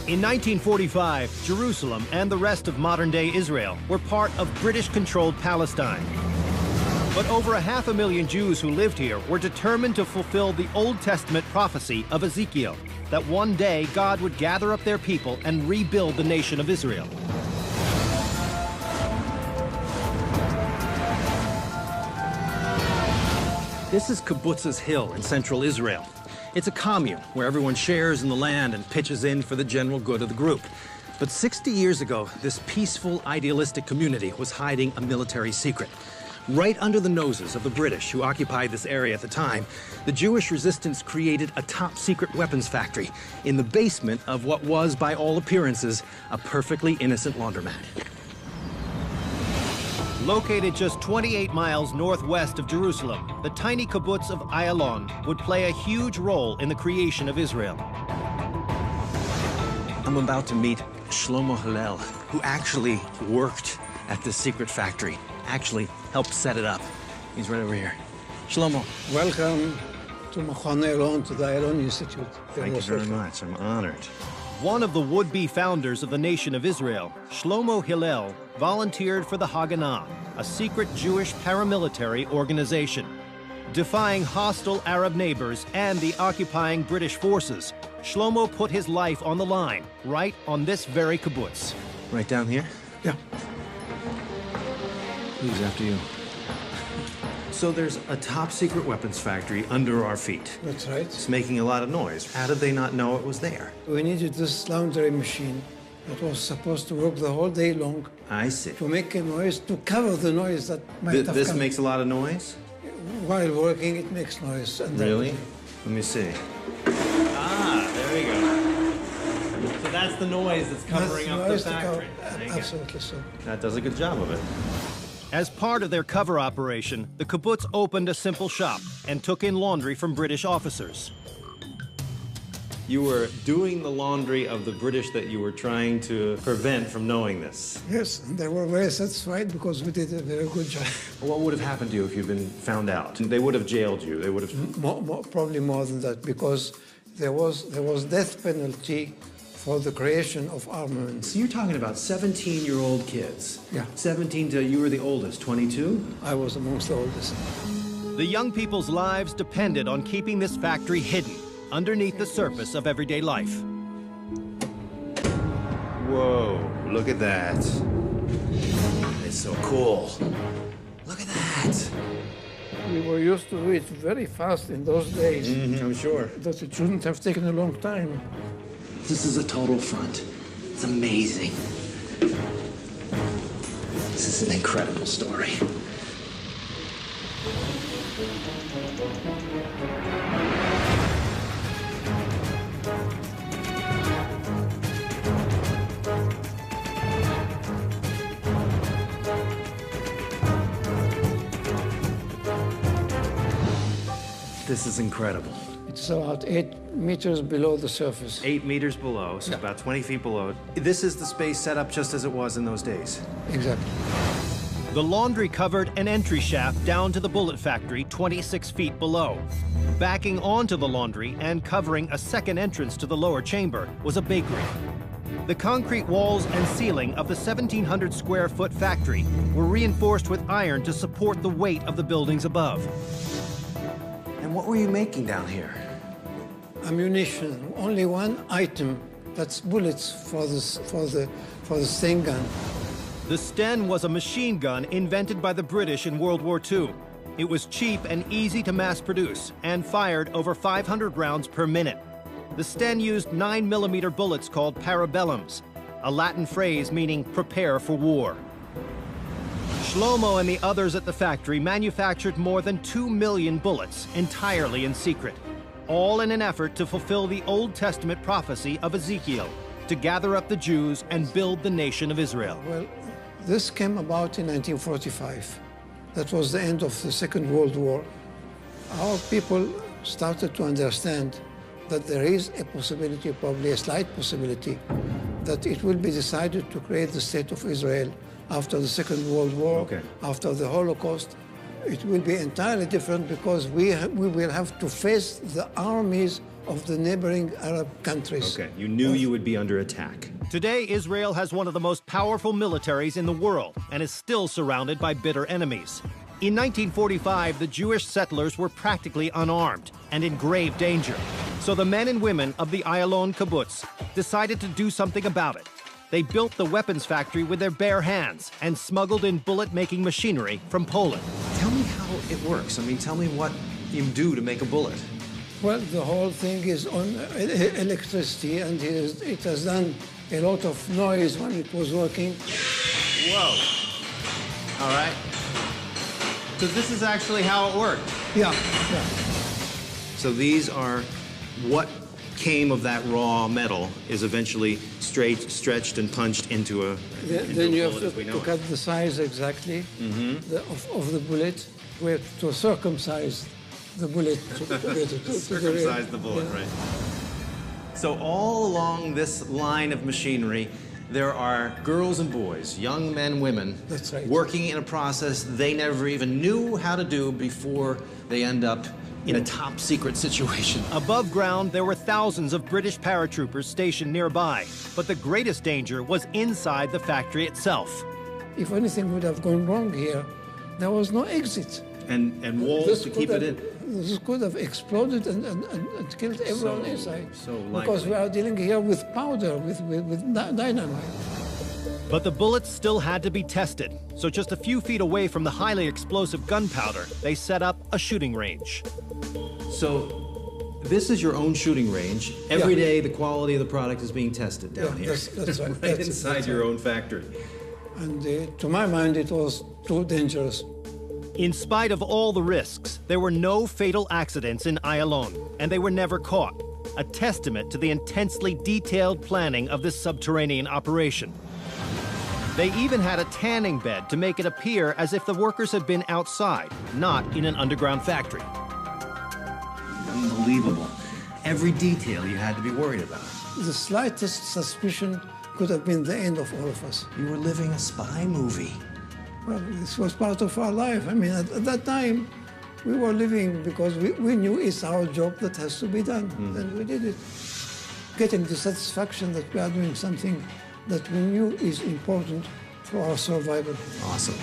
In 1945, Jerusalem and the rest of modern-day Israel were part of British-controlled Palestine. But over 500,000 Jews who lived here were determined to fulfill the Old Testament prophecy of Ezekiel, that one day God would gather up their people and rebuild the nation of Israel. This is Kibbutz's Hill in central Israel. It's a commune where everyone shares in the land and pitches in for the general good of the group. But 60 years ago, this peaceful, idealistic community was hiding a military secret. Right under the noses of the British who occupied this area at the time, the Jewish resistance created a top-secret weapons factory in the basement of what was, by all appearances, a perfectly innocent laundromat. Located just 28 miles northwest of Jerusalem, the tiny kibbutz of Eilon would play a huge role in the creation of Israel. I'm about to meet Shlomo Hillel, who actually worked at this secret factory, actually helped set it up. He's right over here. Shlomo. Welcome to מכון Eilon, to the Eilon Institute. Thank you very much. I'm honored. One of the would-be founders of the nation of Israel, Shlomo Hillel, volunteered for the Haganah, a secret Jewish paramilitary organization. Defying hostile Arab neighbors and the occupying British forces, Shlomo put his life on the line, right on this very kibbutz. Right down here? Yeah. Who's after you? So there's a top-secret weapons factory under our feet. That's right. It's making a lot of noise. How did they not know it was there? We needed this laundry machine that was supposed to work the whole day long. I see. To make a noise, to cover the noise that might have This come. makes a lot of noise? While working, it makes noise. And Really? Let me see. Ah, there you go. So that's the noise that's covering up the factory. Absolutely so. That does a good job of it. As part of their cover operation, the kibbutz opened a simple shop and took in laundry from British officers. You were doing the laundry of the British that you were trying to prevent from knowing this. Yes, and they were very satisfied because we did a very good job. What would have happened to you if you'd been found out? They would have jailed you. They would have... Probably more than that, because there was death penalty for the creation of armaments. So you're talking about 17-year-old kids. Yeah. 17 to, you were the oldest, 22? I was amongst the oldest. The young people's lives depended on keeping this factory hidden underneath the surface of everyday life. Whoa, look at that. It's so cool. Look at that. We were used to do it very fast in those days. I'm sure. That it shouldn't have taken a long time. This is a total front. It's amazing. This is an incredible story. This is incredible. It's about 8 meters below the surface. 8 meters below, so about 20 feet below. This is the space set up just as it was in those days. Exactly. The laundry covered an entry shaft down to the bullet factory 26 feet below. Backing onto the laundry and covering a second entrance to the lower chamber was a bakery. The concrete walls and ceiling of the 1,700 square foot factory were reinforced with iron to support the weight of the buildings above. And what were you making down here? Ammunition. Only one item. That's bullets for the Sten gun. The Sten was a machine gun invented by the British in World War II. It was cheap and easy to mass produce and fired over 500 rounds per minute. The Sten used 9mm bullets called parabellums, a Latin phrase meaning prepare for war. Shlomo and the others at the factory manufactured more than 2 million bullets entirely in secret, all in an effort to fulfill the Old Testament prophecy of Ezekiel, to gather up the Jews and build the nation of Israel. Well, this came about in 1945. That was the end of the Second World War. Our people started to understand that there is a possibility, probably a slight possibility, that it will be decided to create the state of Israel after the Second World War, after the Holocaust, it will be entirely different because we will have to face the armies of the neighboring Arab countries. Okay, you knew you would be under attack. Today, Israel has one of the most powerful militaries in the world and is still surrounded by bitter enemies. In 1945, the Jewish settlers were practically unarmed and in grave danger. So the men and women of the Eilon kibbutz decided to do something about it. They built the weapons factory with their bare hands and smuggled in bullet-making machinery from Poland. Tell me how it works. I mean, tell me what you do to make a bullet. Well, the whole thing is on electricity, and it has done a lot of noise when it was working. Whoa. All right. So this is actually how it worked. Yeah. So these are what came of that raw metal is eventually stretched and punched into a Then you have to cut the size exactly of the bullet. We have to circumcise the bullet to get it to circumcise the bullet, yeah. right? So all along this line of machinery, there are girls and boys, young men, women, That's right. working in a process they never even knew how to do before they end up in a top secret situation. Above ground, there were thousands of British paratroopers stationed nearby, but the greatest danger was inside the factory itself. If anything would have gone wrong here, there was no exit. And walls to keep it in. This could have exploded and killed everyone inside. So because we are dealing here with powder, with dynamite. But the bullets still had to be tested, so just a few feet away from the highly explosive gunpowder, they set up a shooting range. So this is your own shooting range. Every day, the quality of the product is being tested down here. That's right. Right inside your own factory. And to my mind, it was too dangerous. In spite of all the risks, there were no fatal accidents in Eilon, and they were never caught, a testament to the intensely detailed planning of this subterranean operation. They even had a tanning bed to make it appear as if the workers had been outside, not in an underground factory. Unbelievable. Every detail you had to be worried about. The slightest suspicion could have been the end of all of us. You were living a spy movie. Well, this was part of our life. I mean, at that time, we were living because we knew it's our job that has to be done, and we did it. Getting the satisfaction that we are doing something that we knew is important for our survival. Awesome.